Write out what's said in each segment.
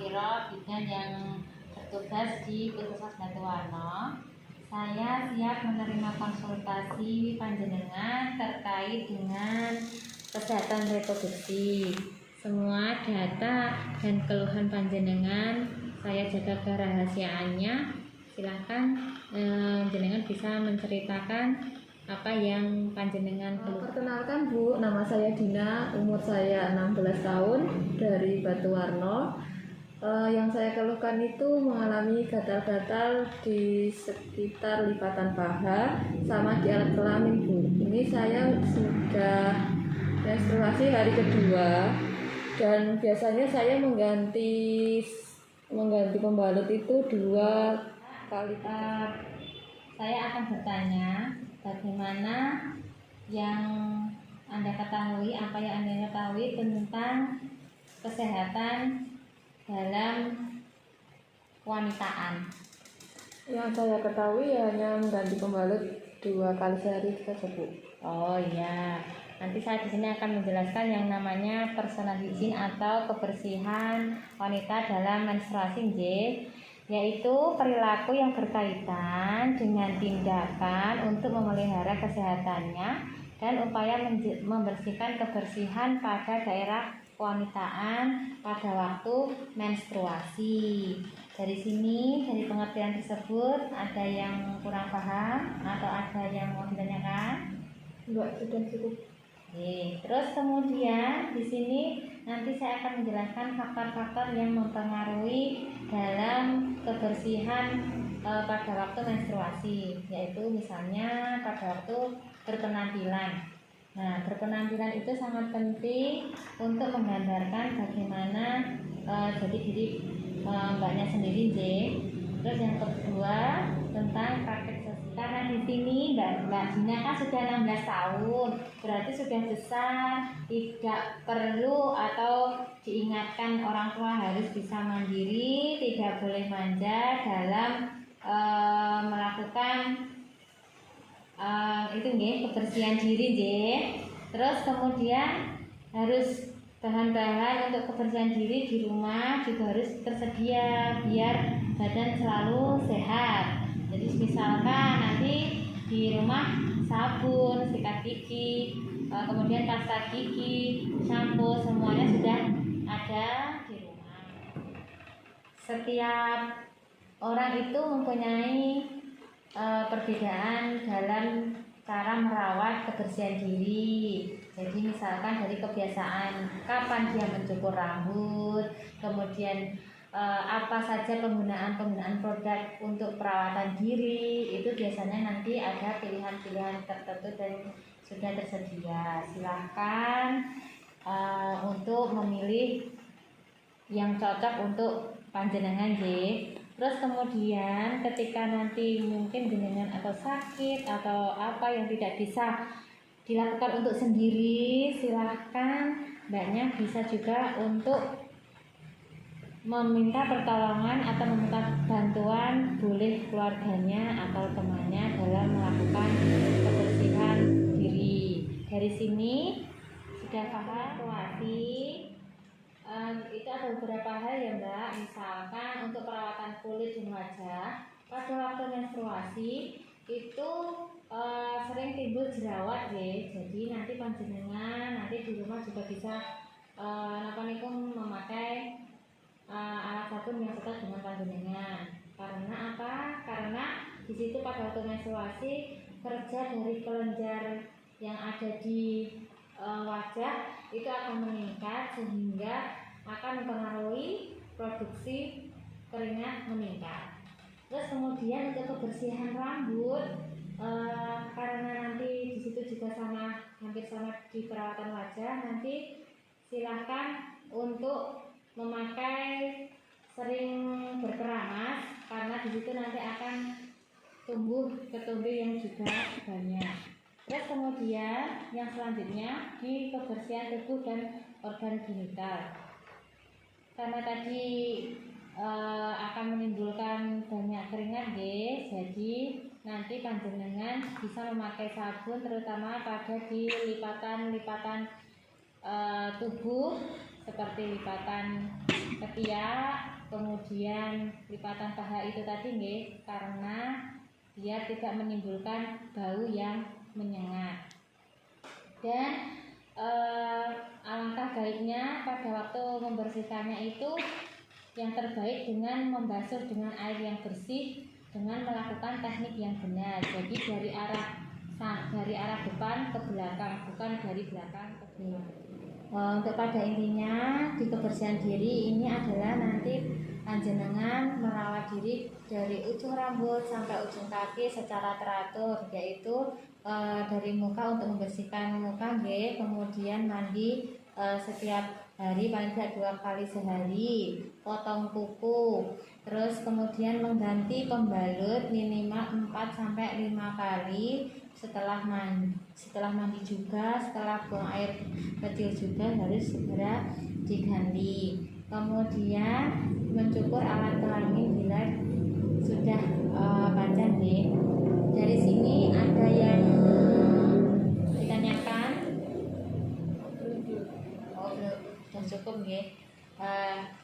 Safira, bidan yang bertugas di Puskesmas Batuwarno. Saya siap menerima konsultasi panjenengan terkait dengan kesehatan reproduksi. Semua data dan keluhan panjenengan saya jaga kerahasiaannya. Silahkan jenengan bisa menceritakan apa yang panjenengan keluhkan. Perkenalkan Bu, nama saya Dina, umur saya 16 tahun dari Batuwarno. Yang saya keluhkan itu mengalami gatal-gatal di sekitar lipatan paha sama di alat kelamin Bu. Ini saya sudah menstruasi hari kedua dan biasanya saya mengganti pembalut itu 2 kali. Saya akan bertanya bagaimana yang Anda ketahui, apa yang Anda ketahui tentang kesehatan dalam wanitaan. Yang saya ketahui hanya mengganti pembalut 2 kali sehari tersebut. Oh iya, nanti saya di sini akan menjelaskan yang namanya personal hygiene atau kebersihan wanita dalam menstruasi, yaitu perilaku yang berkaitan dengan tindakan untuk memelihara kesehatannya dan upaya membersihkan kebersihan pada daerah kewanitaan pada waktu menstruasi. Dari sini, dari pengertian tersebut, ada yang kurang paham atau ada yang mau ditanyakan? Enggak, sudah cukup. Terus kemudian di sini nanti saya akan menjelaskan faktor-faktor yang mempengaruhi dalam kebersihan pada waktu menstruasi, yaitu misalnya pada waktu berpenampilan. Nah, berpenampilan itu sangat penting untuk menggambarkan bagaimana jadi diri mbaknya sendiri, Terus yang kedua tentang praktek sosial. Karena di sini Mbak Dina kan sudah 16 tahun, berarti sudah besar, tidak perlu atau diingatkan orang tua harus bisa mandiri, tidak boleh manja dalam melakukan kebersihan diri, Terus kemudian harus bahan-bahan untuk kebersihan diri di rumah juga harus tersedia biar badan selalu sehat. Jadi misalkan nanti di rumah sabun, sikat gigi, kemudian pasta gigi, shampoo, semuanya sudah ada di rumah. Setiap orang itu mempunyai perbedaan dalam cara merawat kebersihan diri. Jadi misalkan dari kebiasaan kapan dia mencukur rambut, kemudian apa saja penggunaan produk untuk perawatan diri, itu biasanya nanti ada pilihan-pilihan tertentu dan sudah tersedia. Silahkan untuk memilih yang cocok untuk panjenengan, Terus kemudian ketika nanti mungkin jenengan atau sakit atau apa yang tidak bisa dilakukan untuk sendiri, silahkan mbaknya bisa juga untuk meminta pertolongan atau meminta bantuan, boleh keluarganya atau temannya dalam melakukan kebersihan diri. Dari sini sudah paham situasi. Itu ada beberapa hal ya Mbak, misalkan untuk perawatan kulit dan wajah pada waktu menstruasi itu sering timbul jerawat, jadi nanti panjenengan nanti di rumah juga bisa memakai alat sabun yang cocok dengan panjenengan. Karena apa? Karena di situ pada waktu menstruasi kerja dari kelenjar yang ada di wajah itu akan meningkat sehingga akan mempengaruhi produksi keringat meningkat. Terus kemudian untuk kebersihan rambut, karena nanti di situ juga hampir sama di perawatan wajah, nanti silahkan untuk memakai sering berkeramas karena di situ nanti akan tumbuh ketumbuh yang juga banyak. Terus kemudian yang selanjutnya di kebersihan tubuh dan organ genital. Karena tadi akan menimbulkan banyak keringat, jadi nanti panjenengan bisa memakai sabun terutama pada di lipatan tubuh seperti lipatan ketiak, kemudian lipatan paha itu tadi nggih, karena biar tidak menimbulkan bau yang menyengat. Dan alangkah baiknya pada waktu membersihkannya itu yang terbaik dengan membasuh dengan air yang bersih dengan melakukan teknik yang benar. Jadi dari arah depan ke belakang, bukan dari belakang ke belakang. Untuk pada intinya di kebersihan diri ini adalah nanti panjenengan merawat diri dari ujung rambut sampai ujung kaki secara teratur, yaitu dari muka untuk membersihkan muka nggih, kemudian mandi setiap hari paling tidak 2 kali sehari, potong kuku, terus kemudian mengganti pembalut minimal 4 sampai 5 kali setelah mandi juga, setelah buang air kecil juga harus segera diganti. Kemudian mencukur alat kelamin bila sudah panjang nih. Dari sini ada yang ditanyakan? Oh, belum cukup ya.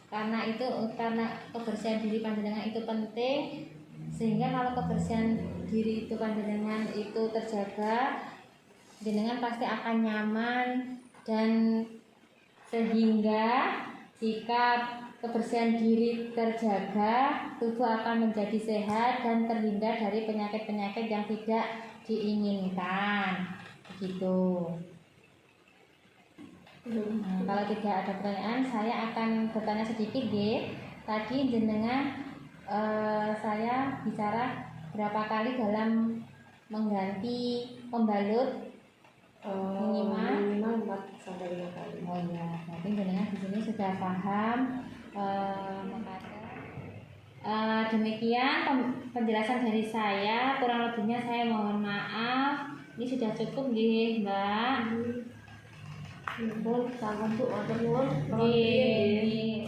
Karena kebersihan diri panjenengan itu penting, sehingga kalau kebersihan diri itu panjenengan itu terjaga, jenengan pasti akan nyaman, dan sehingga jika kebersihan diri terjaga, tubuh akan menjadi sehat dan terhindar dari penyakit-penyakit yang tidak diinginkan. Begitu. Kalau tidak ada pertanyaan, saya akan bertanya sedikit, G. Tadi jenengan saya bicara berapa kali dalam mengganti pembalut? Minimal 4 sampai 5 kali. Oh iya, berarti jenengan di sini sudah paham. Demikian penjelasan dari saya. Kurang lebihnya saya mohon maaf. Ini sudah cukup nggih, Mbak. Pun sampun Bu, wonten nuwun. Nggih.